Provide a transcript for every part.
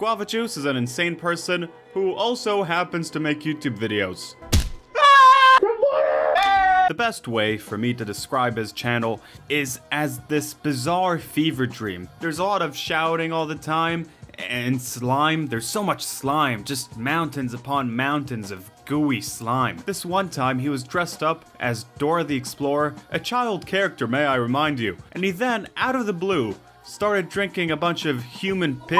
Guava Juice is an insane person who also happens to make YouTube videos. The best way for me to describe his channel is as this bizarre fever dream. There's a lot of shouting all the time, and slime. There's so much slime, just mountains upon mountains of gooey slime. This one time he was dressed up as Dora the Explorer, a child character may I remind you, and he then, out of the blue, started drinking a bunch of human piss.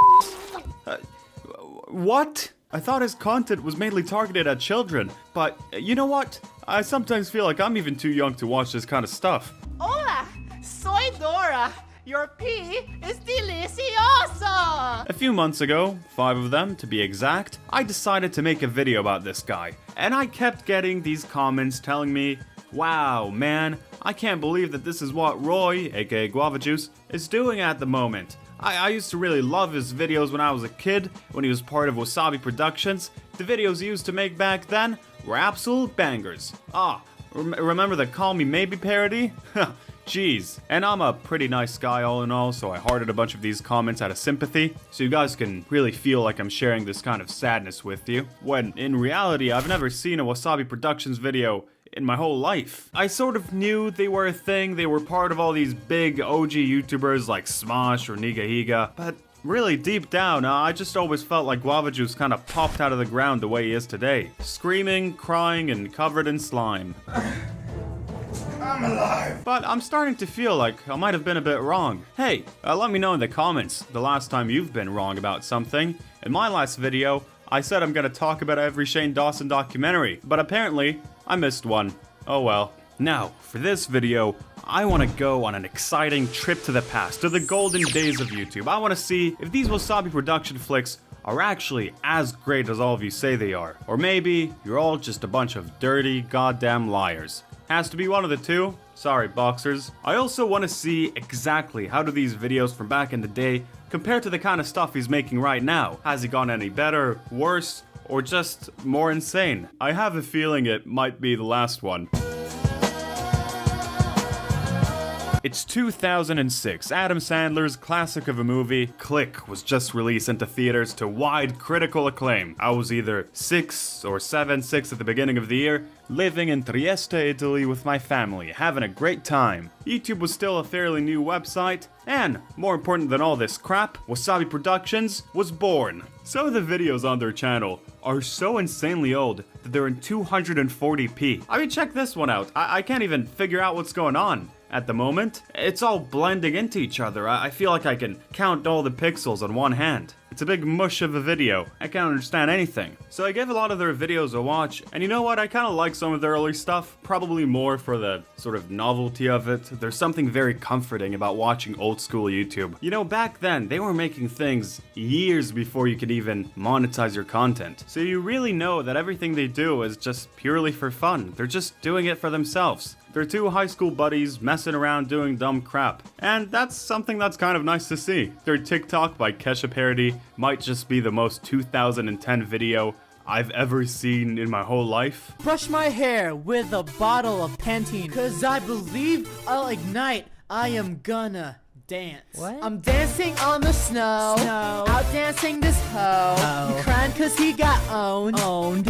What? I thought his content was mainly targeted at children, but you know what? I sometimes feel like I'm even too young to watch this kind of stuff. Hola, soy Dora. Your pee is delicioso! A few months ago, 5 of them to be exact, I decided to make a video about this guy. And I kept getting these comments telling me, wow, man, I can't believe that this is what Roi, aka Guava Juice, is doing at the moment. I used to really love his videos when I was a kid, when he was part of Wassabi Productions. The videos he used to make back then were absolute bangers. Remember the Call Me Maybe parody? Jeez. And I'm a pretty nice guy all in all, so I hearted a bunch of these comments out of sympathy, so you guys can really feel like I'm sharing this kind of sadness with you, when in reality I've never seen a Wassabi Productions video in my whole life. I sort of knew they were a thing, they were part of all these big OG YouTubers like Smosh or Nigahiga, but really deep down, I just always felt like Guava Juice kind of popped out of the ground the way he is today. Screaming, crying, and covered in slime. I'm alive. But I'm starting to feel like I might have been a bit wrong. Hey, let me know in the comments the last time you've been wrong about something. In my last video, I said I'm gonna talk about every Shane Dawson documentary, but apparently, I missed one. Oh well. Now, for this video, I want to go on an exciting trip to the past, to the golden days of YouTube. I want to see if these Wassabi production flicks are actually as great as all of you say they are. Or maybe you're all just a bunch of dirty, goddamn liars. Has to be one of the two. Sorry, boxers. I also want to see exactly how do these videos from back in the day compare to the kind of stuff he's making right now. Has he gone any better, worse, or just more insane? I have a feeling it might be the last one. It's 2006. Adam Sandler's classic of a movie, Click, was just released into theaters to wide critical acclaim. I was either 6 or 6 at the beginning of the year, living in Trieste, Italy with my family, having a great time. YouTube was still a fairly new website, and, more important than all this crap, Wassabi Productions was born. Some of the videos on their channel are so insanely old that they're in 240p. I mean, check this one out. I can't even figure out what's going on. At the moment, it's all blending into each other. I feel like I can count all the pixels on one hand. It's a big mush of a video. I can't understand anything. So I gave a lot of their videos a watch, and you know what? I kind of like some of their early stuff, probably more for the sort of novelty of it. There's something very comforting about watching old school YouTube. You know, back then, they were making things years before you could even monetize your content. So you really know that everything they do is just purely for fun. They're just doing it for themselves. They're two high school buddies messing around doing dumb crap. And that's something that's kind of nice to see. Their TikTok by Kesha parody might just be the most 2010 video I've ever seen in my whole life. Brush my hair with a bottle of Pantene, cause I believe I'll ignite. I am gonna dance. What? I'm dancing on the snow. Out dancing this hoe. You crying cause he got owned.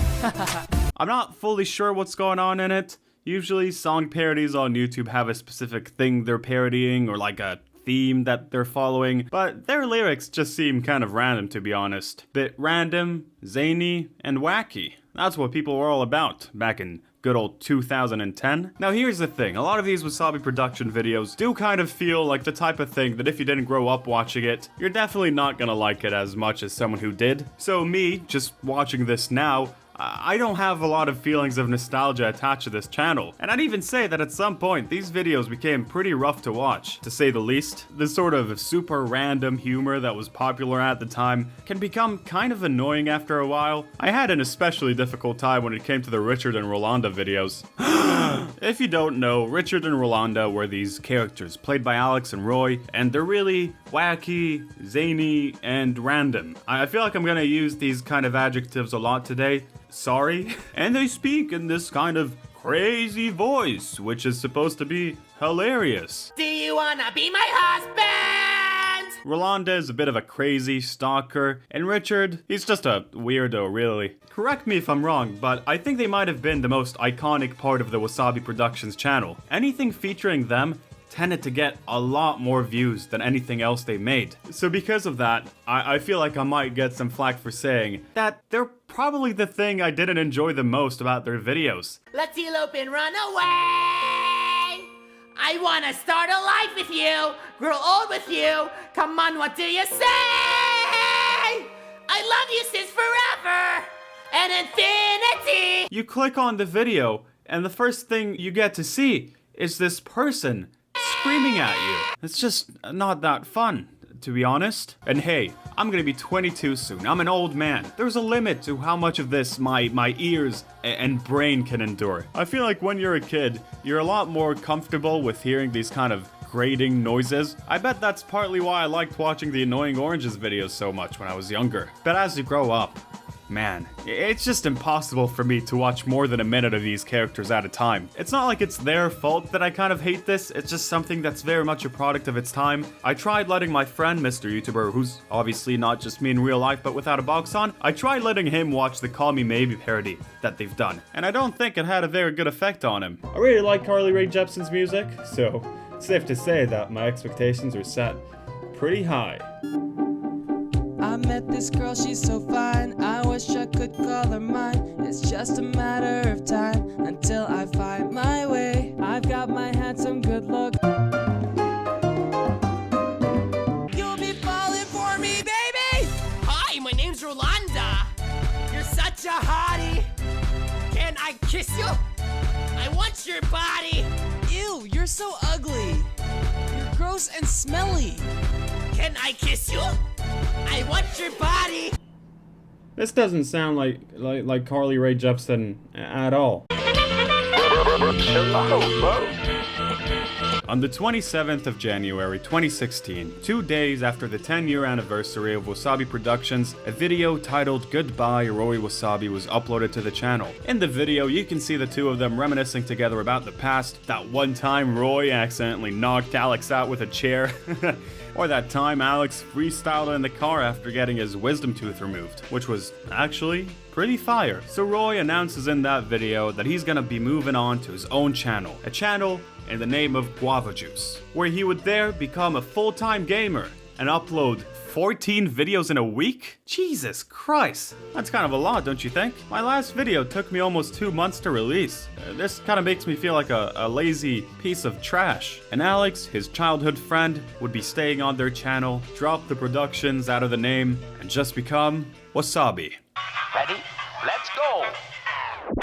I'm not fully sure what's going on in it. Usually song parodies on YouTube have a specific thing they're parodying or like a theme that they're following, but their lyrics just seem kind of random, to be honest. Bit random, zany, and wacky. That's what people were all about back in good old 2010. Now here's the thing, a lot of these Wassabi production videos do kind of feel like the type of thing that if you didn't grow up watching it, you're definitely not gonna like it as much as someone who did. So me, just watching this now, I don't have a lot of feelings of nostalgia attached to this channel. And I'd even say that at some point, these videos became pretty rough to watch, to say the least. This sort of super random humor that was popular at the time can become kind of annoying after a while. I had an especially difficult time when it came to the Richard and Rolanda videos. If you don't know, Richard and Rolanda were these characters played by Alex and Roy, and they're really wacky, zany, and random. I feel like I'm gonna use these kind of adjectives a lot today. Sorry. And they speak in this kind of crazy voice, which is supposed to be hilarious. Do you wanna be my husband? Rolanda is a bit of a crazy stalker, and Richard, he's just a weirdo, really. Correct me if I'm wrong, but I think they might have been the most iconic part of the Wassabi Productions channel. Anything featuring them tended to get a lot more views than anything else they made. So because of that, I feel like I might get some flack for saying that they're probably the thing I didn't enjoy the most about their videos. Let's elope and run away! I wanna start a life with you, grow old with you. Come on, what do you say? I love you since forever and infinity. You click on the video, and the first thing you get to see is this person screaming at you. It's just not that fun, to be honest. And hey, I'm gonna be 22 soon. I'm an old man. There's a limit to how much of this my ears and brain can endure. I feel like when you're a kid, you're a lot more comfortable with hearing these kind of grating noises. I bet that's partly why I liked watching the Annoying Oranges videos so much when I was younger. But as you grow up, man, it's just impossible for me to watch more than a minute of these characters at a time. It's not like it's their fault that I kind of hate this, it's just something that's very much a product of its time. I tried letting my friend, Mr. YouTuber, who's obviously not just me in real life but without a box on, I tried letting him watch the Call Me Maybe parody that they've done, and I don't think it had a very good effect on him. I really like Carly Rae Jepsen's music, so it's safe to say that my expectations are set pretty high. I met this girl, she's so fine. I wish I could call her mine. It's just a matter of time until I find my way. I've got my handsome good look. You'll be falling for me, baby! Hi, my name's Rolanda. You're such a hottie. Can I kiss you? I want your body. Ew, you're so ugly. You're gross and smelly. Can I kiss you? I want your body. This doesn't sound like Carly Rae Jepsen at all. On the 27th of January 2016, 2 days after the 10-year anniversary of Wassabi Productions, a video titled Goodbye Roi Wasabi was uploaded to the channel. In the video, you can see the two of them reminiscing together about the past, that one time Roi accidentally knocked Alex out with a chair, or that time Alex freestyled in the car after getting his wisdom tooth removed, which was actually pretty fire. So Roi announces in that video that he's gonna be moving on to his own channel, a channel in the name of GUAVA JUICE, where he would there become a full-time gamer and upload 14 videos in a week? Jesus Christ, that's kind of a lot, don't you think? My last video took me almost 2 months to release. This kind of makes me feel like a lazy piece of trash. And Alex, his childhood friend, would be staying on their channel, drop the productions out of the name, and just become Wassabi. Ready? Let's go!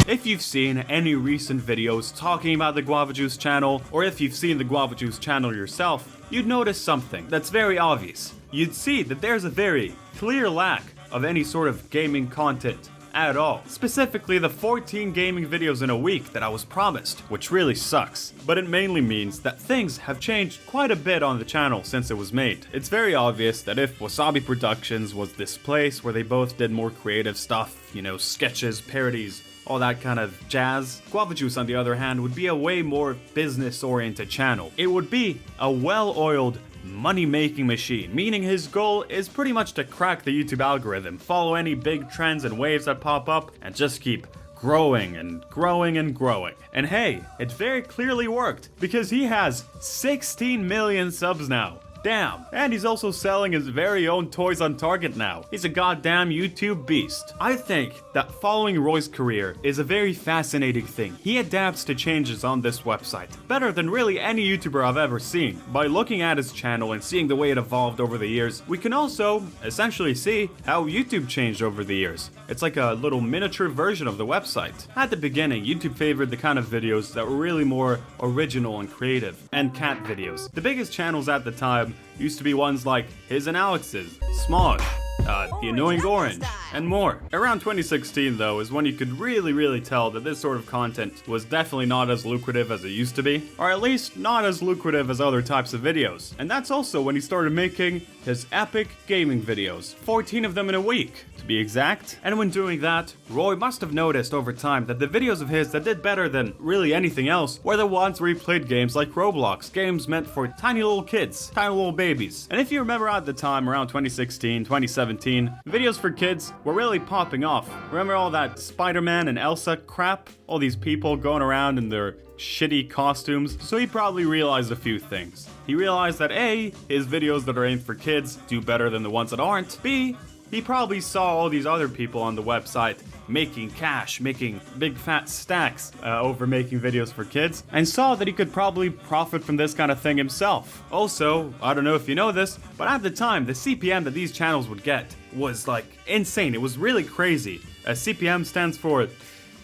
If you've seen any recent videos talking about the GUAVA JUICE channel, or if you've seen the GUAVA JUICE channel yourself, you'd notice something that's very obvious. You'd see that there's a very clear lack of any sort of gaming content at all. Specifically the 14 gaming videos in a week that I was promised, which really sucks. But it mainly means that things have changed quite a bit on the channel since it was made. It's very obvious that if Wassabi Productions was this place where they both did more creative stuff, you know, sketches, parodies, all that kind of jazz, GUAVA JUICE on the other hand would be a way more business-oriented channel. It would be a well-oiled money-making machine, meaning his goal is pretty much to crack the YouTube algorithm, follow any big trends and waves that pop up, and just keep growing and growing and growing. And hey, it very clearly worked, because he has 16 million subs now. Damn. And he's also selling his very own toys on Target now. He's a goddamn YouTube beast. I think that following Roy's career is a very fascinating thing. He adapts to changes on this website better than really any YouTuber I've ever seen. By looking at his channel and seeing the way it evolved over the years, we can also essentially see how YouTube changed over the years. It's like a little miniature version of the website. At the beginning, YouTube favored the kind of videos that were really more original and creative, and cat videos. The biggest channels at the time used to be ones like his and Alex's, Smosh, The Annoying Orange, and more. Around 2016 though is when you could really tell that this sort of content was definitely not as lucrative as it used to be, or at least not as lucrative as other types of videos. And that's also when he started making his epic gaming videos, 14 of them in a week to be exact. And when doing that, Roy must have noticed over time that the videos of his that did better than really anything else were the ones where he played games like Roblox, games meant for tiny little kids, tiny little babies. And if you remember at the time, around 2016, 2017, videos for kids were really popping off. Remember all that Spider-Man and Elsa crap? All these people going around in their shitty costumes. So he probably realized a few things. He realized that A, his videos that are aimed for kids do better than the ones that aren't. B, he probably saw all these other people on the website making cash, making big fat stacks over making videos for kids, and saw that he could probably profit from this kind of thing himself. Also, I don't know if you know this, but at the time, the CPM that these channels would get was like insane. It was really crazy. CPM stands for,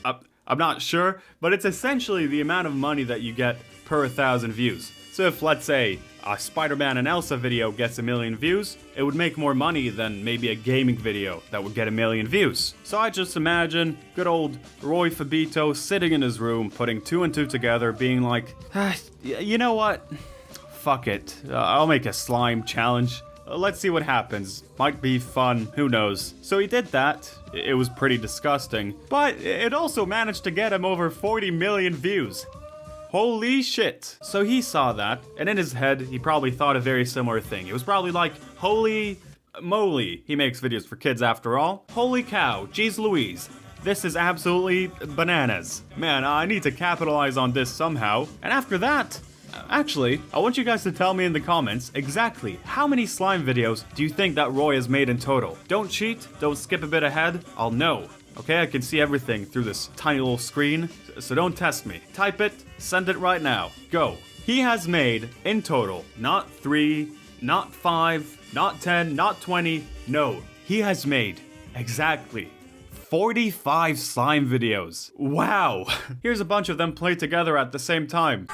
I'm not sure, but it's essentially the amount of money that you get per 1,000 views. So if, let's say, a Spider-Man and Elsa video gets 1 million views, it would make more money than maybe a gaming video that would get 1 million views. So I just imagine good old Roi Fabito sitting in his room, putting 2 and 2 together, being like, you know what? Fuck it. I'll make a slime challenge. Let's see what happens. Might be fun, who knows. So he did that. It was pretty disgusting, but it also managed to get him over 40 million views. Holy shit. So he saw that, and in his head, he probably thought a very similar thing. It was probably like, holy moly, he makes videos for kids after all. Holy cow, geez Louise. This is absolutely bananas. Man, I need to capitalize on this somehow. And after that, actually, I want you guys to tell me in the comments exactly how many slime videos do you think that Roy has made in total? Don't cheat, don't skip a bit ahead, I'll know. Okay, I can see everything through this tiny little screen, so don't test me. Type it, send it right now. Go. He has made, in total, not 3, not 5, not 10, not 20, no. He has made exactly 45 slime videos. Wow. Here's a bunch of them played together at the same time.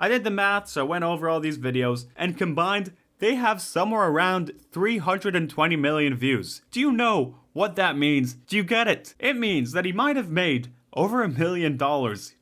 I did the math, so I went over all these videos, and combined, they have somewhere around 320 million views. Do you know what that means? Do you get it? It means that he might have made over $1 million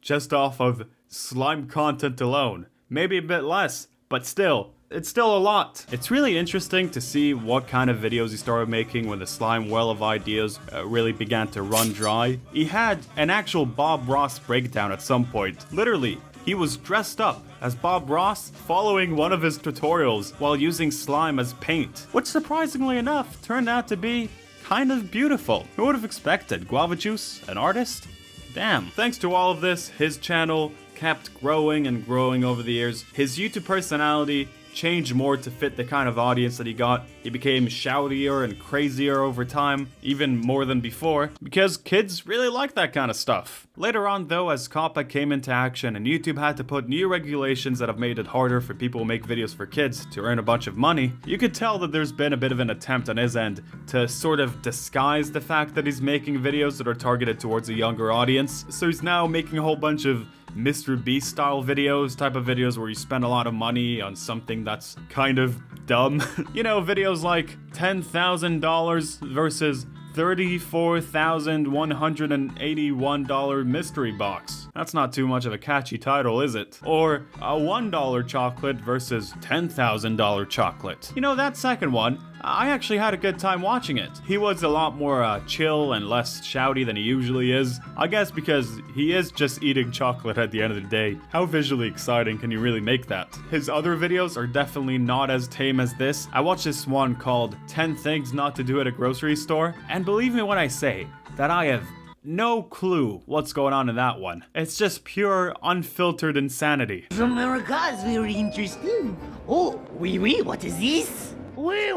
just off of slime content alone. Maybe a bit less, but still, it's still a lot. It's really interesting to see what kind of videos he started making when the slime well of ideas really began to run dry. He had an actual Bob Ross breakdown at some point. Literally, he was dressed up as Bob Ross following one of his tutorials while using slime as paint, which surprisingly enough turned out to be kind of beautiful. Who would have expected? Guava Juice, an artist? Damn. Thanks to all of this, his channel kept growing and growing over the years. His YouTube personality changed more to fit the kind of audience that he got. He became shoutier and crazier over time, even more than before, because kids really like that kind of stuff. Later on though, as COPPA came into action and YouTube had to put new regulations that have made it harder for people who make videos for kids to earn a bunch of money, you could tell that there's been a bit of an attempt on his end to sort of disguise the fact that he's making videos that are targeted towards a younger audience. So he's now making a whole bunch of Mr. Beast style videos, type of videos where you spend a lot of money on something that's kind of dumb. You know, videos like $10,000 versus $34,181 mystery box. That's not too much of a catchy title, is it? Or a $1 chocolate versus $10,000 chocolate. You know, that second one, I actually had a good time watching it. He was a lot more chill and less shouty than he usually is. I guess because he is just eating chocolate at the end of the day. How visually exciting can you really make that? His other videos are definitely not as tame as this. I watched this one called 10 Things Not to Do at a Grocery Store, and believe me when I say that I have no clue what's going on in that one. It's just pure, unfiltered insanity. From America is very interesting. Oh, oui, what is this? Oui.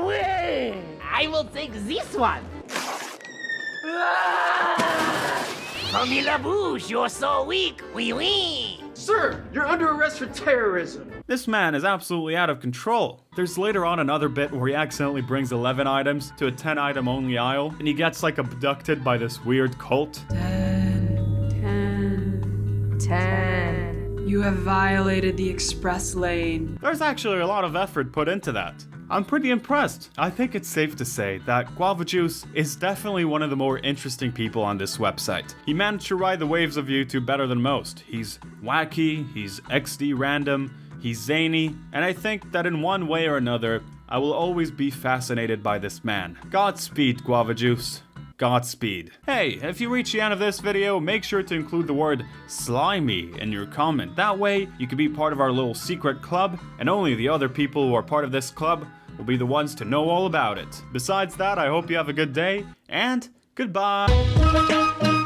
I will take this one. Tommy LaBouche, you're so weak. Oui. Sir, you're under arrest for terrorism. This man is absolutely out of control. There's later on another bit where he accidentally brings 11 items to a 10 item only aisle, and he gets like abducted by this weird cult. 10. You have violated the express lane. There's actually a lot of effort put into that. I'm pretty impressed. I think it's safe to say that Guava Juice is definitely one of the more interesting people on this website. He managed to ride the waves of YouTube better than most. He's wacky, he's XD random, he's zany, and I think that in one way or another, I will always be fascinated by this man. Godspeed, Guava Juice. Godspeed. Hey, if you reach the end of this video, make sure to include the word slimy in your comment. That way, you can be part of our little secret club, and only the other people who are part of this club will be the ones to know all about it. Besides that, I hope you have a good day, and goodbye!